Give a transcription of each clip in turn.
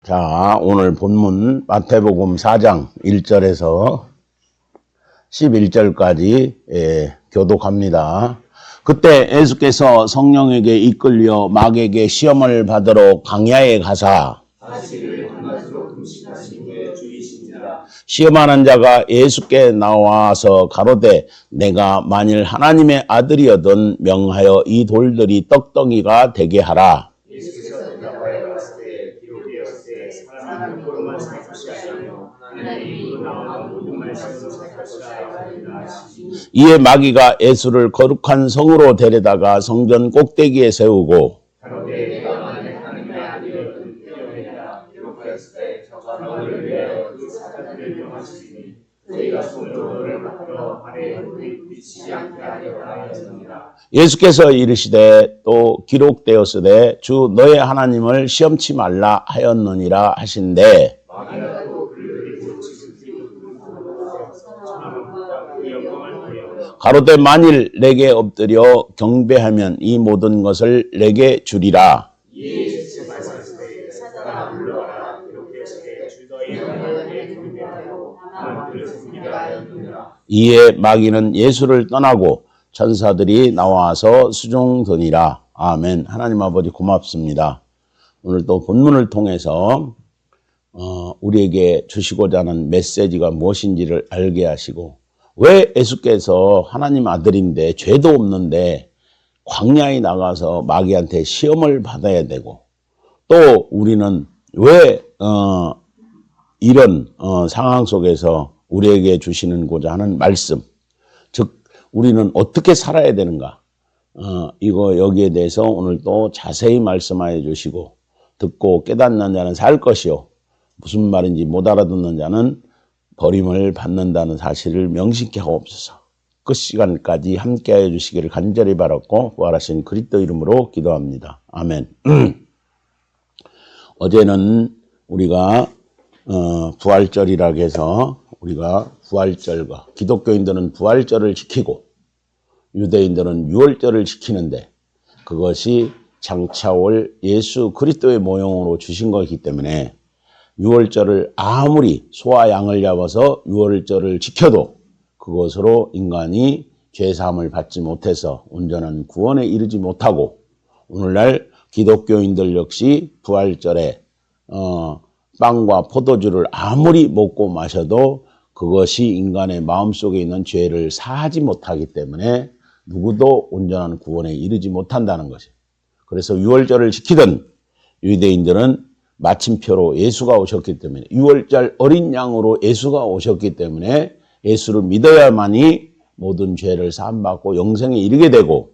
자, 오늘 본문 마태복음 4장 1절에서 11절까지 교독합니다. 그때 예수께서 성령에게 이끌려 마귀에게 시험을 받으러 광야에 가사 40일 한낮으로 금식하신 후에 주이신지라. 시험하는 자가 예수께 나와서 가로되 내가 만일 하나님의 아들이어든 명하여 이 돌들이 떡덩이가 되게 하라. 예수께서 대답하여 가라사대 기록되었으되 사람은 도로만 살 것이 아니요 하나님이 나와 모든 말씀으로 살 것이라 하시니. 이에 마귀가 예수를 거룩한 성으로 데려다가 성전 꼭대기에 세우고 가로되 내가 만일 하나님의 아들이어든 되어내라. 기록되었으되 사람을 위하여 그 사자들을 명하시니 너희가 손으로 너를 받들어 발에 흙이 부딪히지 않게 하려라 하였느니라. 예수께서 이르시되 또 기록되었으되 주 너의 하나님을 시험치 말라 하였느니라 하신대 마귀가 또 그를 들이고 지극히 사람과 그 영광을 보여 가로되 만일 내게 엎드려 경배하면 이 모든 것을 내게 주리라. 이에 예수께서 말씀하시되 사단아 물러가라. 기록되었으되 주 너희 하나님께 경배하고 다만 그를 섬기라 하였느니라. 이에 마귀는 예수를 떠나고 천사들이 나와서 수종드니라. 아멘. 하나님 아버지 고맙습니다. 오늘 또 본문을 통해서 우리에게 주시고자 하는 메시지가 무엇인지를 알게 하시고 왜 예수께서 하나님 아들인데 죄도 없는데 광야에 나가서 마귀한테 시험을 받아야 되고 또 우리는 왜 이런 상황 속에서 우리에게 주시는고자 하는 말씀, 즉 우리는 어떻게 살아야 되는가, 이거 여기에 대해서 오늘 또 자세히 말씀하여 주시고 듣고 깨닫는 자는 살 것이요 무슨 말인지 못 알아듣는 자는 버림을 받는다는 사실을 명심케 하옵소서. 끝 시간까지 함께하여 주시기를 간절히 바랐고 부활하신 그리스도 이름으로 기도합니다. 아멘. 어제는 우리가 부활절이라고 해서 우리가 부활절과 기독교인들은 부활절을 지키고 유대인들은 유월절을 지키는데 그것이 장차올 예수 그리스도의 모형으로 주신 것이기 때문에 유월절을 아무리 소와 양을 잡아서 유월절을 지켜도 그것으로 인간이 죄사함을 받지 못해서 온전한 구원에 이르지 못하고 오늘날 기독교인들 역시 부활절에 빵과 포도주를 아무리 먹고 마셔도 그것이 인간의 마음속에 있는 죄를 사하지 못하기 때문에 누구도 온전한 구원에 이르지 못한다는 것이에요. 그래서 유월절을 지키던 유대인들은 마침표로 예수가 오셨기 때문에 유월절 어린 양으로 예수가 오셨기 때문에 예수를 믿어야만이 모든 죄를 사함받고 영생에 이르게 되고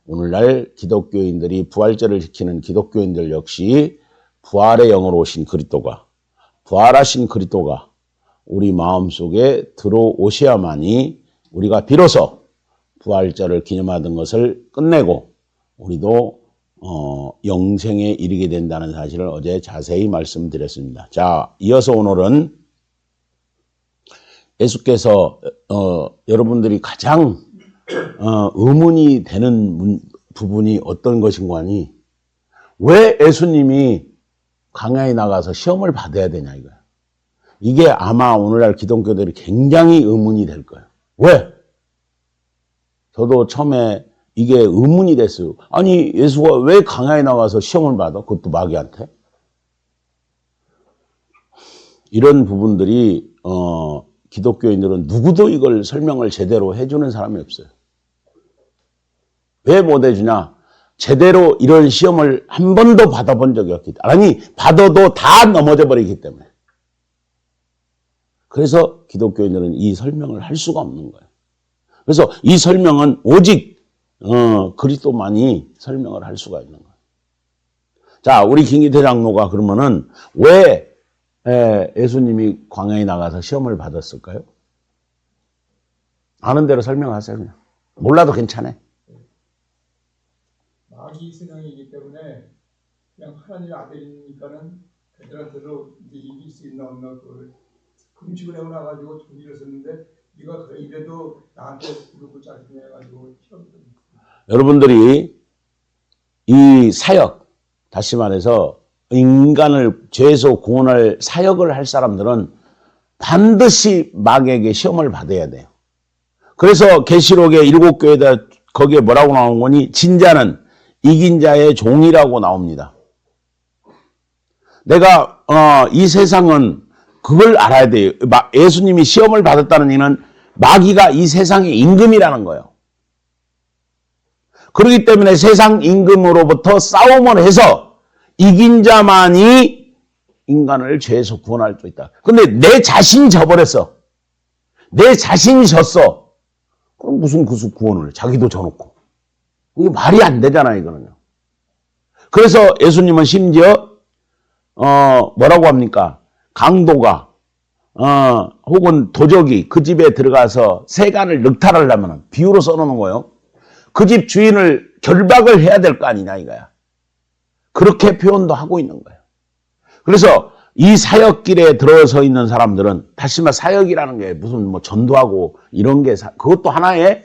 오늘날 기독교인들이 부활절을 지키는 기독교인들 역시 부활의 영으로 오신 그리스도가 부활하신 그리스도가 우리 마음속에 들어오셔야만이 우리가 비로소 부활절을 기념하던 것을 끝내고 우리도 영생에 이르게 된다는 사실을 어제 자세히 말씀드렸습니다. 자, 이어서 오늘은 예수께서 여러분들이 가장 의문이 되는 부분이 어떤 것인가 하니 왜 예수님이 광야에 나가서 시험을 받아야 되냐 이거야. 이게 아마 오늘날 기독교들이 굉장히 의문이 될 거예요. 왜? 저도 처음에 이게 의문이 됐어요. 아니 예수가 왜 광야에 나가서 시험을 받아? 그것도 마귀한테? 이런 부분들이 기독교인들은 누구도 이걸 설명을 제대로 해주는 사람이 없어요. 왜 못 해주냐? 제대로 이런 시험을 한 번도 받아본 적이 없기 때문에 아니 받아도 다 넘어져 버리기 때문에 그래서 기독교인들은 이 설명을 할 수가 없는 거예요. 그래서 이 설명은 오직 그리스도만이 설명을 할 수가 있는 거예요. 자, 우리 김기태 장로가 그러면은 왜 예수님이 광야에 나가서 시험을 받았을까요? 아는 대로 설명하세요. 그냥. 몰라도 괜찮아요. 마귀 신앙이기 때문에 그냥 하나님의 아들이니까는 그들한테도 이제 이길 수 있나 없나 그 금식을 해놔가지고 준비를 했는데 네가 그래 이래도 나한테 그러고 짜증내가지고 시험 여러분들이 이 사역 다시 말해서 인간을 죄에서 구원할 사역을 할 사람들은 반드시 마귀에게 시험을 받아야 돼요. 그래서 계시록의 7교회다 거기에 뭐라고 나온 거니? 진자는 이긴 자의 종이라고 나옵니다. 내가 이 세상은 그걸 알아야 돼요. 예수님이 시험을 받았다는 얘기는 마귀가 이 세상의 임금이라는 거예요. 그렇기 때문에 세상 임금으로부터 싸움을 해서 이긴 자만이 인간을 죄에서 구원할 수 있다. 근데 내 자신이 져버렸어. 내 자신이 졌어. 그럼 무슨 구원을 해? 자기도 져놓고. 이게 말이 안 되잖아, 이거는요. 그래서 예수님은 심지어 뭐라고 합니까? 강도가 혹은 도적이 그 집에 들어가서 세간을 늑탈하려면 비유로 써놓는 거예요. 그 집 주인을 결박을 해야 될 거 아니냐 이거야. 그렇게 표현도 하고 있는 거예요. 그래서 이 사역길에 들어서 있는 사람들은 다시 말해 사역이라는 게 무슨 뭐 전도하고 이런 게 그것도 하나의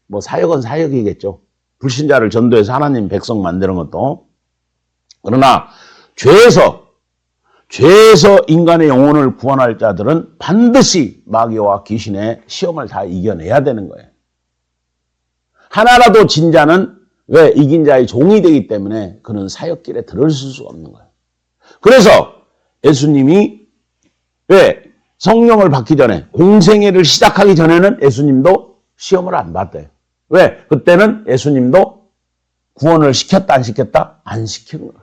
뭐 사역은 사역이겠죠. 불신자를 전도해서 하나님 백성 만드는 것도. 그러나 죄에서 인간의 영혼을 구원할 자들은 반드시 마귀와 귀신의 시험을 다 이겨내야 되는 거예요. 하나라도 진 자는 왜 이긴 자의 종이 되기 때문에 그는 사역길에 들어설 수가 없는 거예요. 그래서 예수님이 왜 성령을 받기 전에 공생애를 시작하기 전에는 예수님도 시험을 안 받아요. 왜? 그때는 예수님도 구원을 시켰다 안 시켰다? 안 시키는 거예요.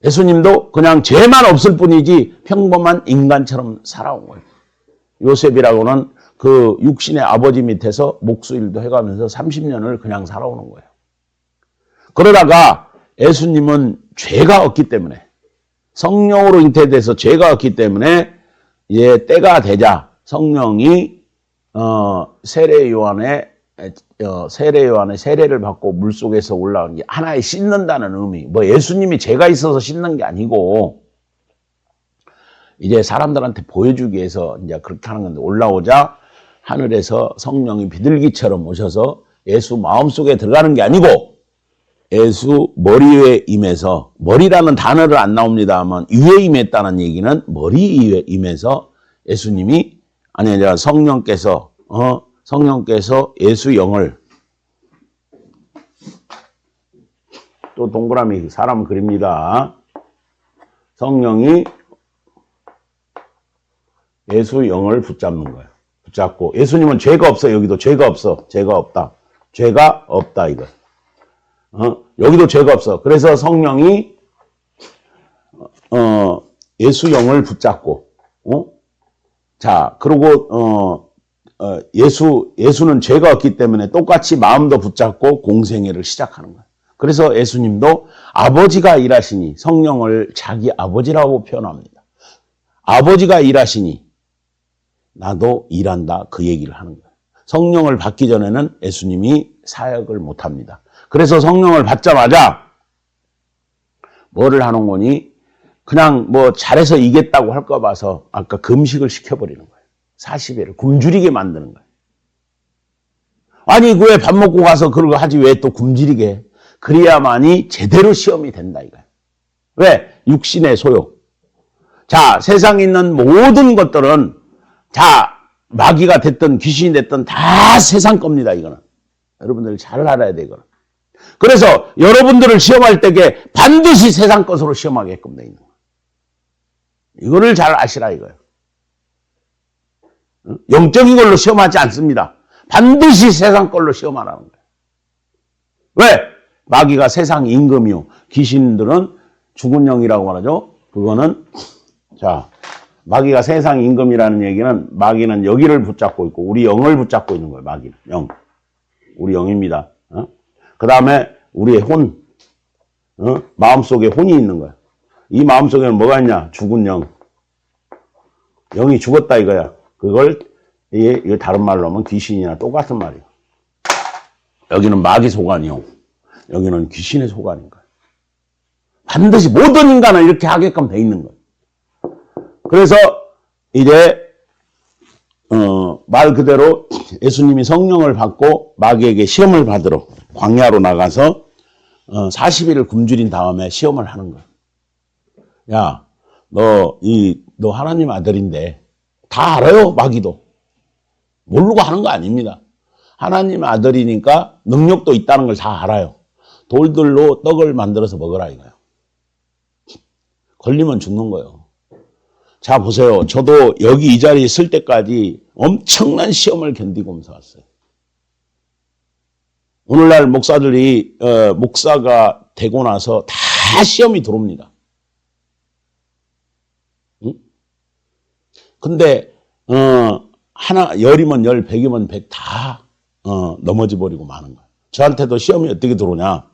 예수님도 그냥 죄만 없을 뿐이지 평범한 인간처럼 살아온 거예요. 요셉이라고는 그 육신의 아버지 밑에서 목수일도 해가면서 30년을 그냥 살아오는 거예요. 그러다가 예수님은 죄가 없기 때문에 성령으로 잉태돼서 죄가 없기 때문에 이제 때가 되자 성령이 세례 요한의 세례를 받고 물속에서 올라온 게 하나의 씻는다는 의미. 뭐 예수님이 죄가 있어서 씻는 게 아니고 이제 사람들한테 보여주기 위해서 이제 그렇게 하는 건데 올라오자 하늘에서 성령이 비둘기처럼 오셔서 예수 마음속에 들어가는 게 아니고 예수 머리 위에 임해서 머리라는 단어를 안 나옵니다만 위에 임했다는 얘기는 머리 위에 임해서 예수님이 아니라 성령께서 예수 영을 또 동그라미 사람 그립니다. 성령이 예수 영을 붙잡는 거예요. 붙잡고 예수님은 죄가 없어. 여기도 죄가 없어. 죄가 없다. 죄가 없다 이거. 여기도 죄가 없어. 그래서 성령이 예수 영을 붙잡고 자 그리고 예수는 죄가 없기 때문에 똑같이 마음도 붙잡고 공생애를 시작하는 거예요. 그래서 예수님도 아버지가 일하시니 성령을 자기 아버지라고 표현합니다. 아버지가 일하시니 나도 일한다 그 얘기를 하는 거예요. 성령을 받기 전에는 예수님이 사역을 못합니다. 그래서 성령을 받자마자 뭐를 하는 거니? 그냥 뭐 잘해서 이겠다고 할까 봐서 아까 금식을 시켜버리는 거예요. 40일을 굶주리게 만드는 거예요. 아니 왜 밥 먹고 가서 그런 거 하지 왜 또 굶주리게 해? 그래야만이 제대로 시험이 된다 이거예요. 왜? 육신의 소욕. 자 세상에 있는 모든 것들은 자 마귀가 됐든 귀신이 됐든 다 세상 겁니다. 이거는 여러분들 잘 알아야 돼 이거는. 그래서 여러분들을 시험할 때에 반드시 세상 것으로 시험하게끔 돼 있는 거예요. 이거를 잘 아시라 이거예요. 영적인 걸로 시험하지 않습니다. 반드시 세상 걸로 시험하라는 거예요. 왜? 마귀가 세상 임금이요. 귀신들은 죽은 영이라고 말하죠. 그거는 자 마귀가 세상 임금이라는 얘기는 마귀는 여기를 붙잡고 있고 우리 영을 붙잡고 있는 거예요. 마귀는 영. 우리 영입니다. 그 다음에 우리의 혼. 마음속에 혼이 있는 거야. 이 마음속에는 뭐가 있냐? 죽은 영. 영이 죽었다 이거야. 그걸 이게 다른 말로 하면 귀신이나 똑같은 말이에요. 여기는 마귀 소관이요. 여기는 귀신의 소관인 거예요. 반드시 모든 인간을 이렇게 하게끔 돼 있는 거예요. 그래서 이제 말 그대로 예수님이 성령을 받고 마귀에게 시험을 받으러 광야로 나가서 40일을 굶주린 다음에 시험을 하는 거야. 야, 너 하나님 아들인데 다 알아요, 마귀도. 모르고 하는 거 아닙니다. 하나님 아들이니까 능력도 있다는 걸 다 알아요. 돌들로 떡을 만들어서 먹으라 이거예요. 걸리면 죽는 거예요. 자, 보세요. 저도 여기 이 자리에 있을 때까지 엄청난 시험을 견디고면서 왔어요. 오늘날 목사들이 목사가 되고 나서 다 시험이 들어옵니다. 응? 근데 열이면 열, 백이면 백 다 넘어져 버리고 마는 거예요. 저한테도 시험이 어떻게 들어오냐?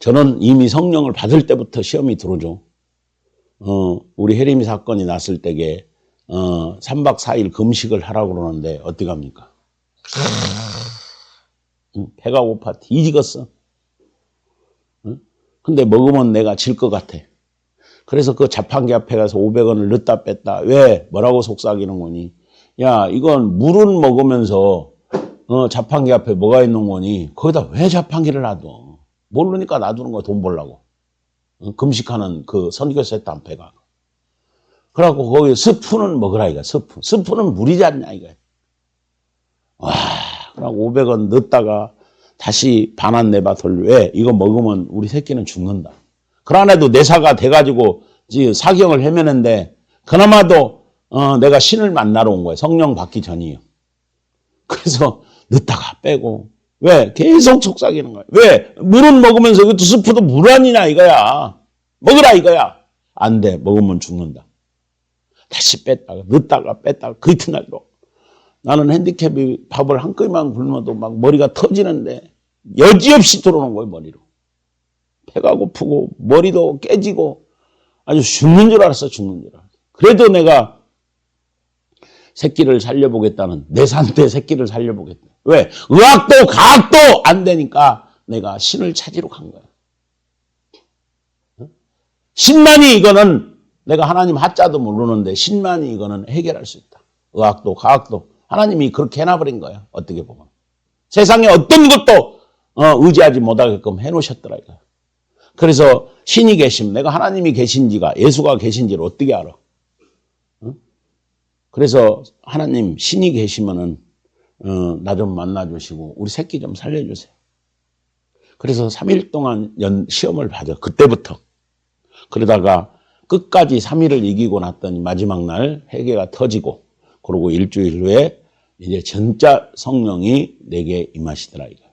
저는 이미 성령을 받을 때부터 시험이 들어오죠. 우리 혜림이 사건이 났을 때에 3박 4일 금식을 하라고 그러는데 어떻게 합니까? 배가 고파 뒤지겠어. 근데 먹으면 내가 질 것 같아. 그래서 그 자판기 앞에 가서 500원을 넣다 뺐다. 왜? 뭐라고 속삭이는 거니? 야, 이건 물은 먹으면서 자판기 앞에 뭐가 있는 거니? 거기다 왜 자판기를 놔둬? 모르니까 놔두는 거야, 돈 벌라고. 금식하는 그 선교 세트 앞에가. 그래갖고 거기 스프는 먹으라 이거야, 스프. 스프는 물이지 않냐 이거야. 와, 그러고 500원 넣었다가 다시 반 안 내봐 돌려. 왜? 이거 먹으면 우리 새끼는 죽는다. 그러나도 내사가 돼가지고 사경을 헤매는데 그나마도 내가 신을 만나러 온 거예요. 성령 받기 전이에요. 그래서 넣다가 빼고. 왜? 계속 속삭이는 거야. 왜? 물은 먹으면서 이것도 스프도 물 아니냐 이거야. 먹으라 이거야. 안 돼. 먹으면 죽는다. 다시 뺐다가 넣다가 뺐다가 그 이튿날로. 나는 핸디캡이 밥을 한 끓이만 굶어도 막 머리가 터지는데 여지없이 들어오는 거예요, 머리로. 배가 고프고 머리도 깨지고 아주 죽는 줄 알았어, 죽는 줄 알았어. 그래도 내가 새끼를 살려보겠다는, 내 산대 새끼를 살려보겠다. 왜? 의학도 과학도 안 되니까 내가 신을 찾으러 간 거야. 신만이 이거는 내가 하나님 하자도 모르는데 신만이 이거는 해결할 수 있다. 의학도 과학도 하나님이 그렇게 해놔버린 거야. 어떻게 보면. 세상에 어떤 것도 의지하지 못하게끔 해놓으셨더라 이거야. 그래서 신이 계심, 내가 하나님이 계신지가, 예수가 계신지를 어떻게 알아? 그래서 하나님 신이 계시면은 나 좀 만나주시고 우리 새끼 좀 살려주세요. 그래서 3일 동안 시험을 받아. 그때부터. 그러다가 끝까지 3일을 이기고 났더니 마지막 날 회개가 터지고 그러고 일주일 후에 이제 진짜 성령이 내게 임하시더라 이거.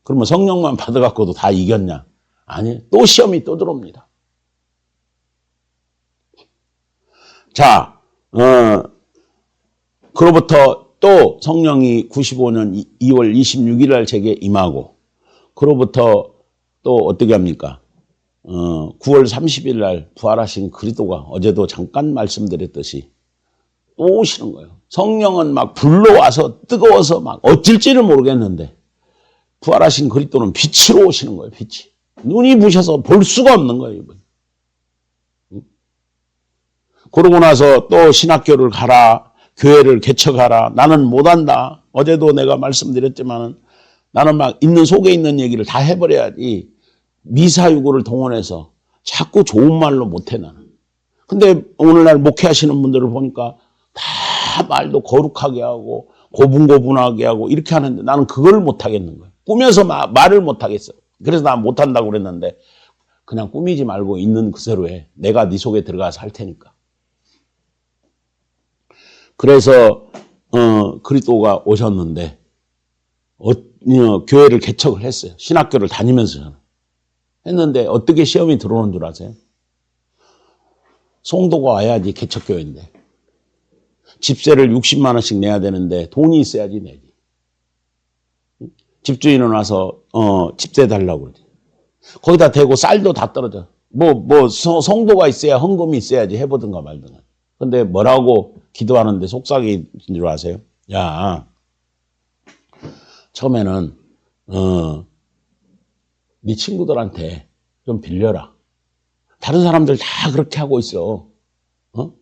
그러면 성령만 받아갖고도 다 이겼냐? 아니, 또 시험이 또 들어옵니다. 자, 그로부터 또 성령이 95년 2월 26일 날 제게 임하고, 그로부터 또 어떻게 합니까? 9월 30일 날 부활하신 그리스도가 어제도 잠깐 말씀드렸듯이 또 오시는 거예요. 성령은 막 불러와서 뜨거워서 막 어쩔지를 모르겠는데 부활하신 그리스도는 빛으로 오시는 거예요. 빛이. 눈이 부셔서 볼 수가 없는 거예요. 이번. 그러고 나서 또 신학교를 가라. 교회를 개척하라. 나는 못한다. 어제도 내가 말씀드렸지만은 나는 막 있는 속에 있는 얘기를 다 해버려야지. 미사유구를 동원해서 자꾸 좋은 말로 못해 나는. 근데 오늘날 목회하시는 분들을 보니까 다 말도 거룩하게 하고 고분고분하게 하고 이렇게 하는데 나는 그걸 못하겠는 거예요. 꾸며서 말을 못하겠어. 그래서 나 못한다고 그랬는데 그냥 꾸미지 말고 있는 그대로 해. 내가 네 속에 들어가서 할 테니까. 그래서 그리스도가 오셨는데 교회를 개척을 했어요. 신학교를 다니면서 저는. 했는데 어떻게 시험이 들어오는 줄 아세요? 송도가 와야지 개척교회인데 집세를 60만 원씩 내야 되는데 돈이 있어야지 내지. 집주인은 와서 집세 달라고 그러지. 거기다 대고 쌀도 다 떨어져. 송도가 있어야 헌금이 있어야지 해보든가 말든가. 근데 뭐라고 기도하는데 속삭이는 줄 아세요? 야, 처음에는 네 친구들한테 좀 빌려라. 다른 사람들 다 그렇게 하고 있어.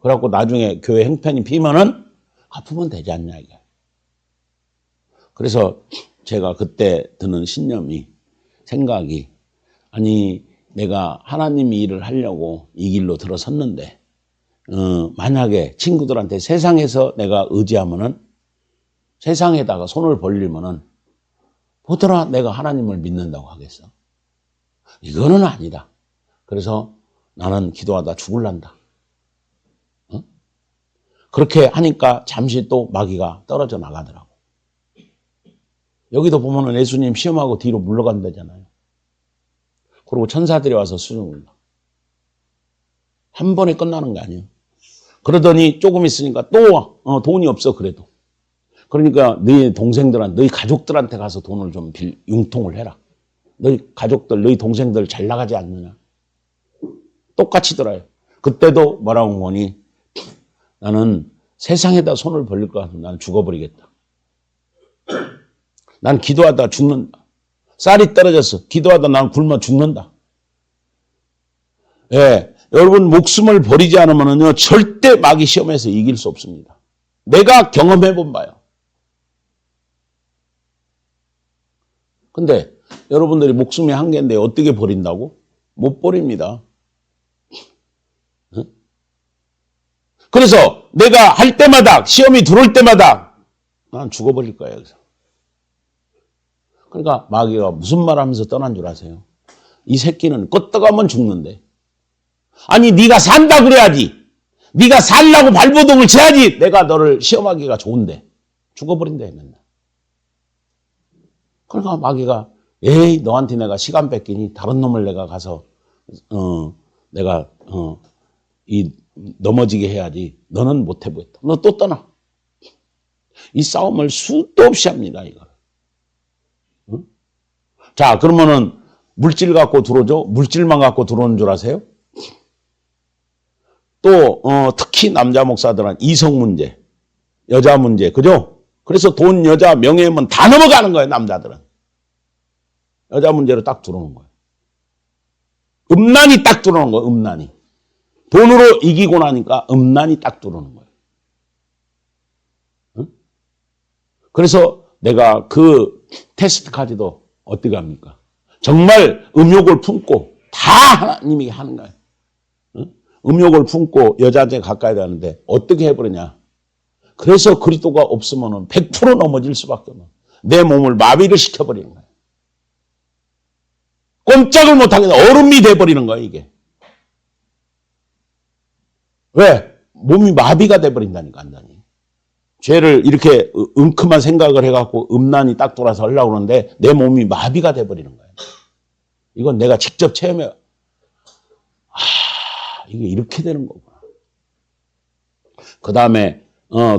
그래갖고 나중에 교회 형편이 비면은 갚으면 되지 않냐 이게. 그래서 제가 그때 드는 신념이 생각이 아니 내가 하나님의 일을 하려고 이 길로 들어섰는데 만약에 친구들한테 세상에서 내가 의지하면은 세상에다가 손을 벌리면은 보더라 내가 하나님을 믿는다고 하겠어. 이거는 아니다. 그래서 나는 기도하다 죽을란다. 그렇게 하니까 잠시 또 마귀가 떨어져 나가더라고. 여기도 보면은 예수님 시험하고 뒤로 물러간다잖아요. 그리고 천사들이 와서 수종을 봐. 한 번에 끝나는 거 아니에요. 그러더니 조금 있으니까 또 돈이 없어 그래도. 그러니까 너희 동생들한테 너희 가족들한테 가서 돈을 좀 융통을 해라. 너희 가족들 너희 동생들 잘 나가지 않느냐. 똑같이 들어요. 그때도 뭐라고 보니 나는 세상에다 손을 벌릴 것 같으면 나는 죽어버리겠다. 난 기도하다 죽는다. 쌀이 떨어졌어. 기도하다 난 굶어 죽는다. 예, 여러분 목숨을 버리지 않으면요 절대 마귀 시험에서 이길 수 없습니다. 내가 경험해 본 바요. 근데 여러분들이 목숨이 한 개인데 어떻게 버린다고? 못 버립니다. 그래서 내가 할 때마다 시험이 들어올 때마다 난 죽어버릴 거예요. 그래서. 그러니까 마귀가 무슨 말 하면서 떠난 줄 아세요? 이 새끼는 껐다가면 죽는데. 아니 네가 산다 그래야지. 네가 살라고 발버둥을 쳐야지. 내가 너를 시험하기가 좋은데. 죽어버린대 맨날. 그러니까 마귀가 에이 너한테 내가 시간 뺏기니 다른 놈을 내가 가서 내가 넘어지게 해야지. 너는 못 해보겠다. 너 또 떠나. 이 싸움을 수도 없이 합니다. 이거. 자 그러면은 물질 갖고 들어오죠. 물질만 갖고 들어오는 줄 아세요? 또 특히 남자 목사들은 이성 문제, 여자 문제, 그죠? 그래서 돈, 여자, 명예면 다 넘어가는 거예요. 남자들은. 여자 문제로 딱 들어오는 거예요. 음란이 딱 들어오는 거예요. 음란이. 돈으로 이기고 나니까 음란이 딱 들어오는 거예요. 응? 그래서 내가 그 테스트까지도 어떻게 합니까? 정말 음욕을 품고 다 하나님이 하는 거예요. 응? 음욕을 품고 여자한테 가까이 가는데 어떻게 해버리냐. 그래서 그리스도가 없으면 100% 넘어질 수밖에 없는 내 몸을 마비를 시켜버리는 거예요. 꼼짝을 못하게 얼음이 돼버리는 거예요. 이게. 왜? 몸이 마비가 돼버린다니까. 완전히. 죄를 이렇게 은큼한 생각을 해갖고 음란이 딱 돌아서 하려고 그러는데 내 몸이 마비가 돼버리는 거예요. 이건 내가 직접 체험해. 이게 이렇게 되는 거구나. 그 다음에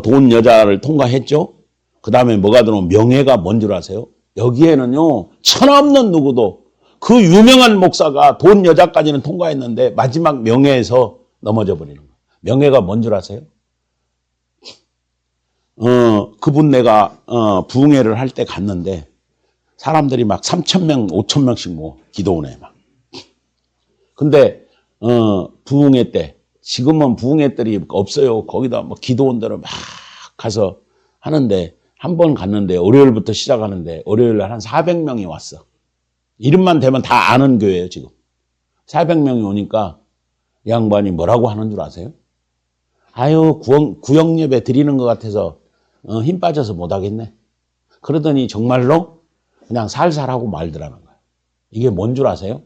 돈 여자를 통과했죠. 그 다음에 뭐가 들어오면 명예가 뭔 줄 아세요? 여기에는요 천없는 누구도 그 유명한 목사가 돈 여자까지는 통과했는데 마지막 명예에서 넘어져 버리는 거예요. 명예가 뭔 줄 아세요? 그분 내가 부흥회를 할 때 갔는데 사람들이 막 3,000명, 5,000명씩 뭐 기도오네 막. 근데 부흥회 때 지금은 부흥회들이 없어요. 거기다 뭐 기도원들을 막 가서 하는데 한 번 갔는데 월요일부터 시작하는데 월요일 날 한 400명이 왔어. 이름만 대면 다 아는 교회예요 지금. 400명이 오니까 이 양반이 뭐라고 하는 줄 아세요? 아유 구역 예배 드리는 것 같아서 힘 빠져서 못하겠네. 그러더니 정말로 그냥 살살하고 말더라는 거예요. 이게 뭔 줄 아세요?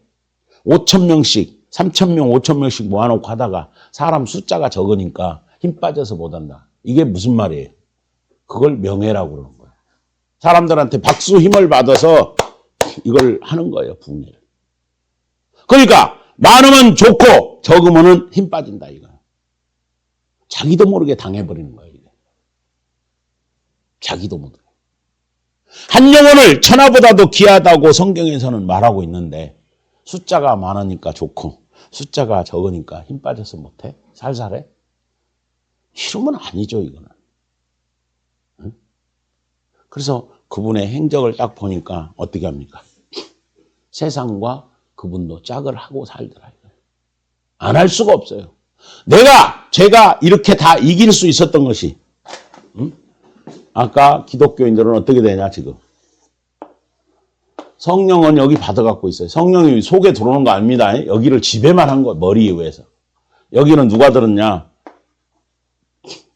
5,000명씩 3,000명 5,000명씩 모아놓고 하다가 사람 숫자가 적으니까 힘 빠져서 못한다. 이게 무슨 말이에요? 그걸 명예라고 그러는 거예요. 사람들한테 박수 힘을 받아서 이걸 하는 거예요. 부흥회를. 그러니까 많으면 좋고 적으면 힘 빠진다 이거예요. 자기도 모르게 당해버리는 거예요. 이게. 자기도 모르게. 한 영혼을 천하보다도 귀하다고 성경에서는 말하고 있는데 숫자가 많으니까 좋고 숫자가 적으니까 힘 빠져서 못해? 살살해? 이러면 아니죠 이거는. 응? 그래서 그분의 행적을 딱 보니까 어떻게 합니까? 세상과 그분도 짝을 하고 살더라. 안 할 수가 없어요. 제가 이렇게 다 이길 수 있었던 것이 아까 기독교인들은 어떻게 되냐 지금 성령은 여기 받아갖고 있어요. 성령이 속에 들어오는 거 아닙니다. 여기를 지배만 한 거예요. 머리에 의해서. 여기는 누가 들었냐?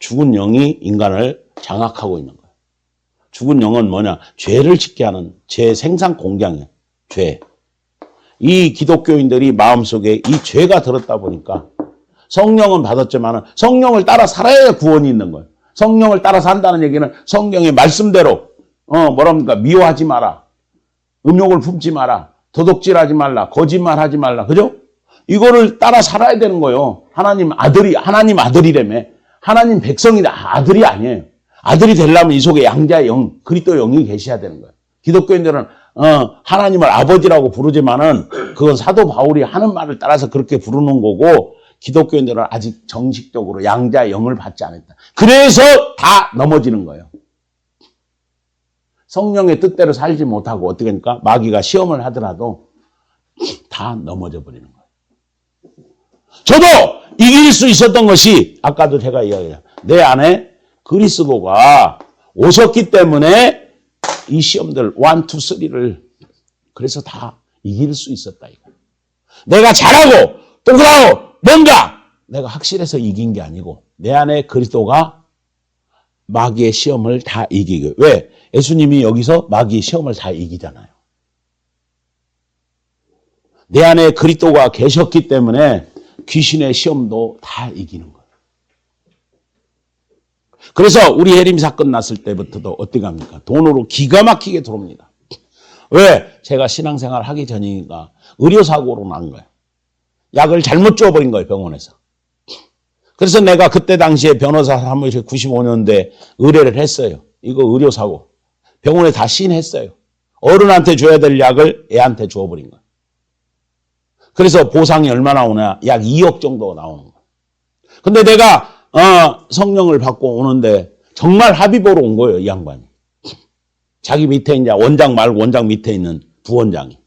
죽은 영이 인간을 장악하고 있는 거예요. 죽은 영은 뭐냐? 죄를 짓게 하는 죄 생산 공장이에요. 죄. 이 기독교인들이 마음속에 이 죄가 들었다 보니까 성령은 받았지만 성령을 따라 살아야 구원이 있는 거예요. 성령을 따라 산다는 얘기는 성경의 말씀대로 뭐랍니까? 미워하지 마라. 음욕을 품지 마라. 도둑질하지 말라. 거짓말하지 말라. 그죠? 이거를 따라 살아야 되는 거예요. 하나님 아들이라며. 하나님 백성이다. 아들이 아니에요. 아들이 되려면 이 속에 양자의 영, 그리스도 영이 계셔야 되는 거예요. 기독교인들은 하나님을 아버지라고 부르지만은 그건 사도 바울이 하는 말을 따라서 그렇게 부르는 거고 기독교인들은 아직 정식적으로 양자의 영을 받지 않았다. 그래서 다 넘어지는 거예요. 성령의 뜻대로 살지 못하고 어떻게 하니까 마귀가 시험을 하더라도 다 넘어져 버리는 거예요. 저도 이길 수 있었던 것이 아까도 제가 이야기했죠. 내 안에 그리스도가 오셨기 때문에 이 시험들 1, 2, 3를 그래서 다 이길 수 있었다. 이거. 내가 잘하고 똑똑하고 뭔가 내가 확실해서 이긴 게 아니고 내 안에 그리스도가 마귀의 시험을 다 이기고. 왜? 예수님이 여기서 마귀의 시험을 다 이기잖아요. 내 안에 그리스도가 계셨기 때문에 귀신의 시험도 다 이기는 거예요. 그래서 우리 해림 사건 났을 때부터도 어떻게 합니까? 돈으로 기가 막히게 들어옵니다. 왜? 제가 신앙생활 하기 전이니까 의료사고로 난 거예요. 약을 잘못 줘버린 거예요, 병원에서. 그래서 내가 그때 당시에 변호사 사무실 95년대 의뢰를 했어요. 이거 의료사고. 병원에 다 시인했어요. 어른한테 줘야 될 약을 애한테 줘버린 거예요. 그래서 보상이 얼마나 오냐? 약 2억 정도 나오는 거예요. 근데 내가 성령을 받고 오는데 정말 합의 보러 온 거예요, 이 양반이. 자기 밑에 이제 원장 말고 원장 밑에 있는 부원장이.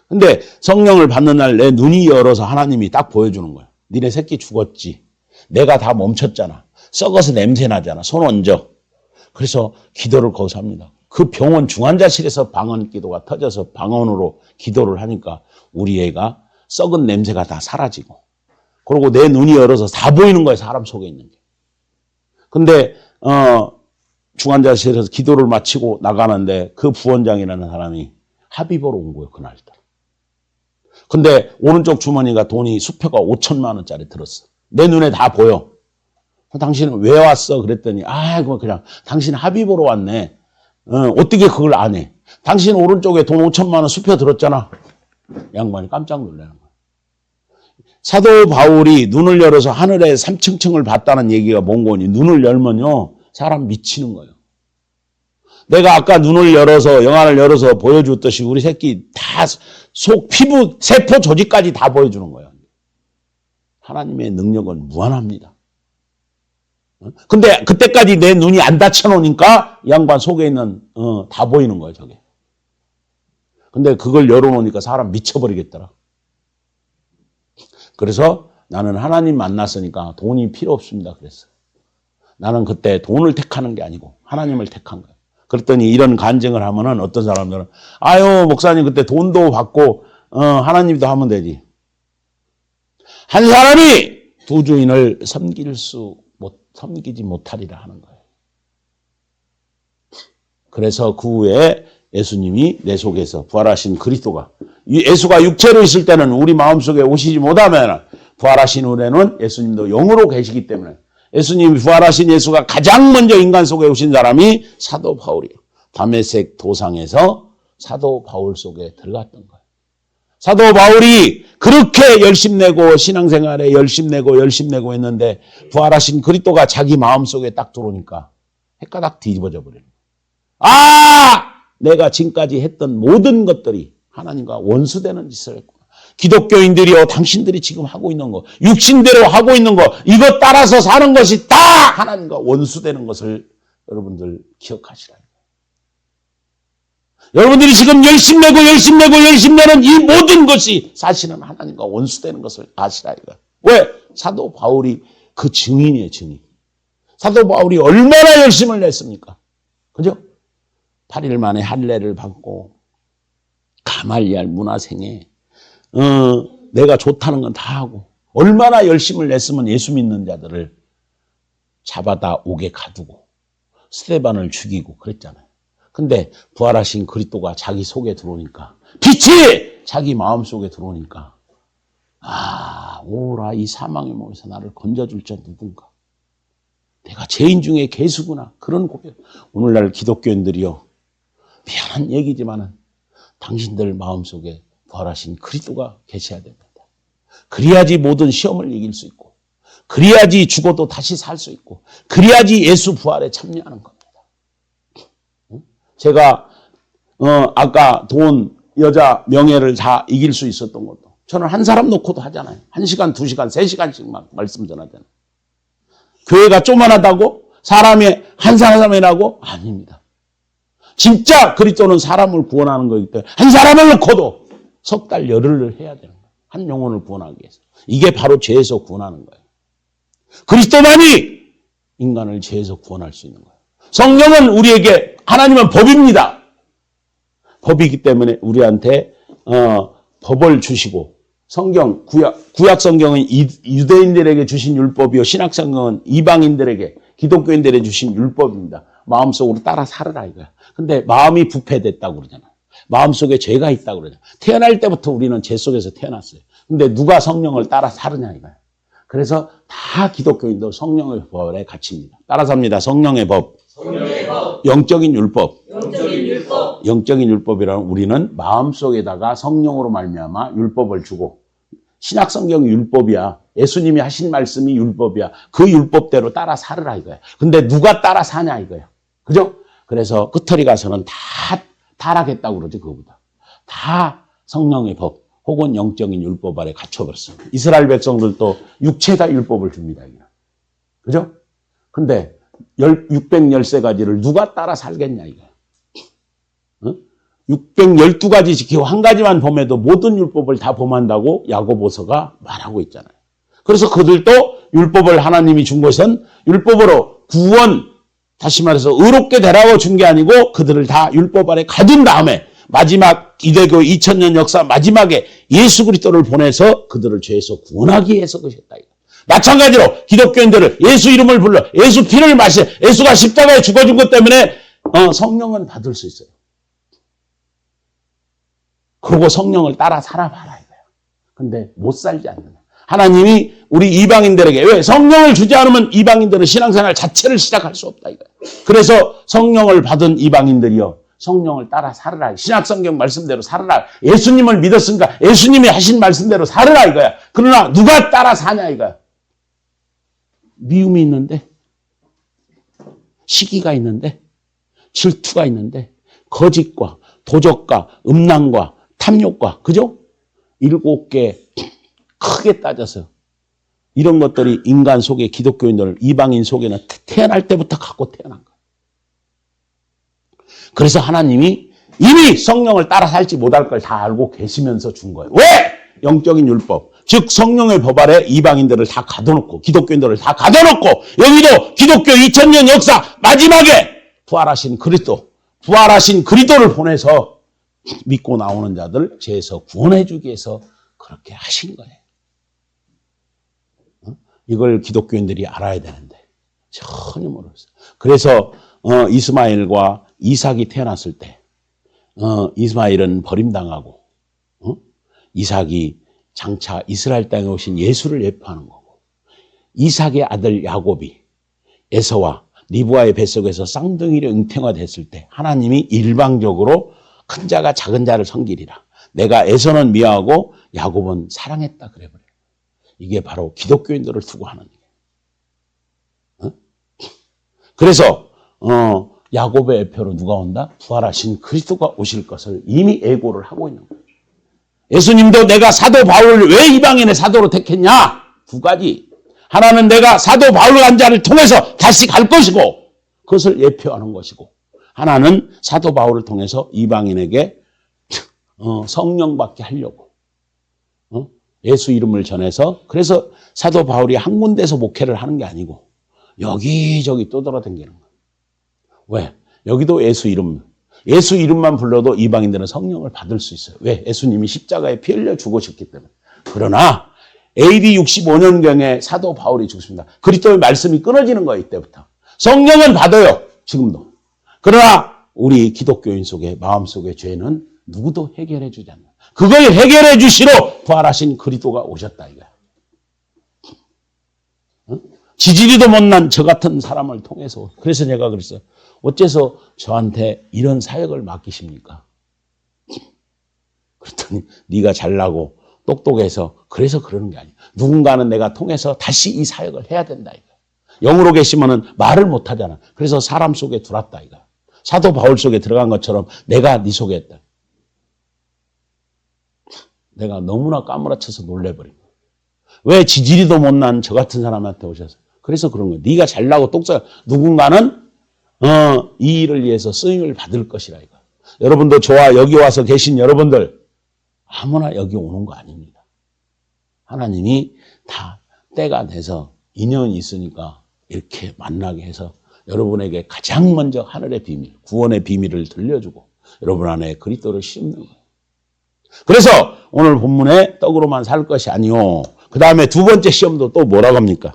근데 성령을 받는 날 내 눈이 열어서 하나님이 딱 보여주는 거예요. 니네 새끼 죽었지. 내가 다 멈췄잖아. 썩어서 냄새 나잖아. 손 얹어. 그래서 기도를 거기서 합니다. 그 병원 중환자실에서 방언 기도가 터져서 방언으로 기도를 하니까 우리 애가 썩은 냄새가 다 사라지고 그리고 내 눈이 열어서 다 보이는 거예요. 사람 속에 있는 게. 근데 중환자실에서 기도를 마치고 나가는데 그 부원장이라는 사람이 합의보러 온 거예요. 그날따라. 근데 오른쪽 주머니가 돈이 수표가 5천만 원짜리 들었어. 내 눈에 다 보여. 당신은 왜 왔어? 그랬더니 그냥 당신 합의 보러 왔네. 어떻게 그걸 안 해? 당신 오른쪽에 돈 5천만 원 수표 들었잖아. 양반이 깜짝 놀라는 거야. 사도 바울이 눈을 열어서 하늘에 3층층을 봤다는 얘기가 뭔 거니? 눈을 열면요 사람 미치는 거예요. 내가 아까 눈을 열어서 영안을 열어서 보여줬듯이 우리 새끼 다 속 피부 세포 조직까지 다 보여주는 거예요. 하나님의 능력은 무한합니다. 근데 그때까지 내 눈이 안 닫혀놓으니까 이 양반 속에 있는 다 보이는 거예요, 저게. 근데 그걸 열어놓으니까 사람 미쳐버리겠더라. 그래서 나는 하나님 만났으니까 돈이 필요 없습니다. 그랬어. 나는 그때 돈을 택하는 게 아니고 하나님을 택한 거예요. 그랬더니 이런 간증을 하면은 어떤 사람들은 목사님 그때 돈도 받고 하나님도 하면 되지. 한 사람이 두 주인을 섬기지 못하리라 하는 거예요. 그래서 그 후에 예수님이 내 속에서 부활하신 그리스도가 예수가 육체로 있을 때는 우리 마음속에 오시지 못하면 부활하신 후에는 예수님도 영으로 계시기 때문에 예수님이 부활하신 예수가 가장 먼저 인간 속에 오신 사람이 사도 바울이에요. 다메섹 도상에서 사도 바울 속에 들어갔던 거예요. 사도 바울이 그렇게 열심내고 신앙생활에 열심내고 했는데 부활하신 그리스도가 자기 마음속에 딱 들어오니까 헷가닥 뒤집어져 버리는 거예요. 내가 지금까지 했던 모든 것들이 하나님과 원수되는 짓을 했구나. 기독교인들이요, 당신들이 지금 하고 있는 거, 육신대로 하고 있는 거, 이것 따라서 사는 것이 다 하나님과 원수되는 것을 여러분들 기억하시라는 거예요. 여러분들이 지금 열심내는 이 모든 것이 사실은 하나님과 원수되는 것을 아시라 이거예요. 왜? 사도 바울이 그 증인이에요, 증인. 사도 바울이 얼마나 열심을 냈습니까? 그죠? 8일 만에 할례를 받고 가말리알 문화생에 내가 좋다는 건 다 하고 얼마나 열심을 냈으면 예수 믿는 자들을 잡아다 옥에 가두고 스데반을 죽이고 그랬잖아요. 근데 부활하신 그리스도가 자기 속에 들어오니까 빛이 자기 마음속에 들어오니까 오라 이 사망의 몸에서 나를 건져줄 자 누군가. 내가 죄인 중에 괴수구나. 그런 고백. 오늘날 기독교인들이요. 미안한 얘기지만은 당신들 마음속에 부활하신 그리스도가 계셔야 됩니다. 그래야지 모든 시험을 이길 수 있고 그래야지 죽어도 다시 살 수 있고 그래야지 예수 부활에 참여하는 겁니다. 제가 아까 돈, 여자, 명예를 다 이길 수 있었던 것도 저는 한 사람 놓고도 하잖아요. 1시간, 2시간, 3시간씩만 말씀 전하잖아요. 교회가 쪼만하다고? 사람이 한 사람이라고? 아닙니다. 진짜 그리스도는 사람을 구원하는 거기 때문에 한 사람을 놓고도 석 달 열흘을 해야 되는 거예요. 한 영혼을 구원하기 위해서. 이게 바로 죄에서 구원하는 거예요. 그리스도만이 인간을 죄에서 구원할 수 있는 거예요. 성령은 우리에게 하나님은 법입니다. 법이기 때문에 우리한테 법을 주시고 성경 구약 성경은 유대인들에게 주신 율법이요 신약 성경은 이방인들에게 기독교인들에게 주신 율법입니다. 마음속으로 따라 살으라 이거야. 근데 마음이 부패됐다고 그러잖아. 마음속에 죄가 있다고 그러잖아. 태어날 때부터 우리는 죄 속에서 태어났어요. 근데 누가 성령을 따라 살으냐 이거야. 그래서 다 기독교인도 성령의 법에 갇힙니다. 따라 삽니다. 성령의 법. 성령의 법. 영적인 율법. 영적인 율법. 영적인 율법이라는 우리는 마음속에다가 성령으로 말미암아 율법을 주고 신약 성경이 율법이야. 예수님이 하신 말씀이 율법이야. 그 율법대로 따라 살으라 이거야. 근데 누가 따라 사냐 이거야. 그죠? 그래서 끝터리 가서는 다 타락했다고 그러지 그거보다. 다 성령의 법 혹은 영적인 율법 아래 갇혀버렸어. 이스라엘 백성들도 육체가 율법을 줍니다. 그죠? 근데 613가지를 누가 따라 살겠냐 이거야. 612가지 지키고 한 가지만 범해도 모든 율법을 다 범한다고 야고보서가 말하고 있잖아요. 그래서 그들도 율법을 하나님이 준 것은 율법으로 구원, 다시 말해서 의롭게 되라고 준 게 아니고 그들을 다 율법 아래 가둔 다음에 마지막 기대교 2000년 역사 마지막에 예수 그리스도를 보내서 그들을 죄에서 구원하기 위해서 그러셨다. 마찬가지로 기독교인들을 예수 이름을 불러 예수 피를 마셔 예수가 십자가에 죽어준 것 때문에 성령은 받을 수 있어요. 그리고 성령을 따라 살아봐라 이거예요. 근데 못 살지 않느냐. 하나님이 우리 이방인들에게 왜 성령을 주지 않으면 이방인들은 신앙생활 자체를 시작할 수 없다 이거예요. 그래서 성령을 받은 이방인들이요. 성령을 따라 살으라. 신약성경 말씀대로 살으라. 예수님을 믿었으니까 예수님이 하신 말씀대로 살으라 이거야. 그러나 누가 따라 사냐 이거야. 미움이 있는데 시기가 있는데 질투가 있는데 거짓과 도적과 음란과 탐욕과 그죠? 7개 크게 따져서 이런 것들이 인간 속에 기독교인들 이방인 속에는 태어날 때부터 갖고 태어난 거예요. 그래서 하나님이 이미 성령을 따라 살지 못할 걸 다 알고 계시면서 준 거예요. 왜? 영적인 율법. 즉 성령의 법 아래 이방인들을 다 가둬놓고 기독교인들을 다 가둬놓고 여기도 기독교 2000년 역사 마지막에 부활하신 그리스도를 보내서 믿고 나오는 자들 죄에서 구원해 주기 위해서 그렇게 하신 거예요. 이걸 기독교인들이 알아야 되는데 전혀 모르겠어요. 그래서 이스마엘과 이삭이 태어났을 때 이스마엘은 버림당하고 이삭이 장차 이스라엘 땅에 오신 예수를 예표하는 거고 이삭의 아들 야곱이 에서와 리브아의 뱃속에서 쌍둥이로 잉태화됐을 때 하나님이 일방적으로 큰 자가 작은 자를 섬기리라. 내가 에서는 미워하고 야곱은 사랑했다 그래버려요. 이게 바로 기독교인들을 두고 하는 얘기예요. 그래서 야곱의 애표로 누가 온다? 부활하신 그리스도가 오실 것을 이미 예고를 하고 있는 거예요. 예수님도 내가 사도 바울을 왜 이방인의 사도로 택했냐? 2가지. 하나는 내가 사도 바울 간 자를 통해서 다시 갈 것이고 그것을 예표하는 것이고 하나는 사도 바울을 통해서 이방인에게 성령 받게 하려고 예수 이름을 전해서 그래서 사도 바울이 한 군데서 목회를 하는 게 아니고 여기저기 떠돌아다니는 거예요. 왜? 여기도 예수 이름. 예수 이름만 불러도 이방인들은 성령을 받을 수 있어요. 왜? 예수님이 십자가에 피 흘려 죽으셨기 때문에. 그러나 AD 65년경에 사도 바울이 죽습니다. 그리스도의 말씀이 끊어지는 거예요. 이때부터. 성령은 받아요. 지금도. 그러나 우리 기독교인 속에 마음속의 죄는 누구도 해결해 주지 않는. 그걸 해결해 주시러 부활하신 그리스도가 오셨다 이거야. 지지리도 못난 저 같은 사람을 통해서. 그래서 제가 그랬어요. 어째서 저한테 이런 사역을 맡기십니까? 그랬더니 네가 잘나고 똑똑해서 그래서 그러는 게 아니야. 누군가는 내가 통해서 다시 이 사역을 해야 된다 이거야. 영으로 계시면은 말을 못 하잖아. 그래서 사람 속에 들어왔다 이거야. 사도 바울 속에 들어간 것처럼 내가 네 속에 했다. 내가 너무나 까무라쳐서 놀래버린 거야. 왜 지지리도 못난 저 같은 사람한테 오셔서. 그래서 그런 거야. 네가 잘나고 똑똑해. 누군가는 이 일을 위해서 쓰임을 받을 것이라 이거. 여러분도 저와 여기 와서 계신 여러분들 아무나 여기 오는 거 아닙니다. 하나님이 다 때가 돼서 인연이 있으니까 이렇게 만나게 해서 여러분에게 가장 먼저 하늘의 비밀, 구원의 비밀을 들려주고 여러분 안에 그리스도를 심는 거예요. 그래서 오늘 본문에 떡으로만 살 것이 아니요. 그 다음에 두 번째 시험도 또 뭐라고 합니까?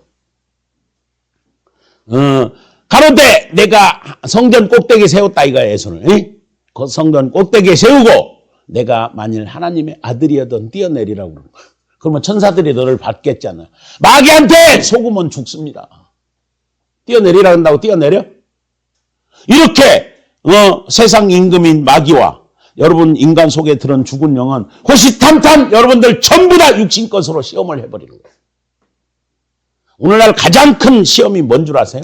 가로되 내가 성전 꼭대기에 세웠다 이거야 예수를. 그 성전 꼭대기에 세우고 내가 만일 하나님의 아들이었던 뛰어내리라고 그러는 거야. 그러면 천사들이 너를 받겠잖아. 마귀한테 속으면 죽습니다. 뛰어내리라 한다고 뛰어내려? 이렇게 세상 임금인 마귀와 여러분 인간 속에 들은 죽은 영은 호시탐탐 여러분들 전부 다 육신 것으로 시험을 해버리는 거예요. 오늘날 가장 큰 시험이 뭔 줄 아세요?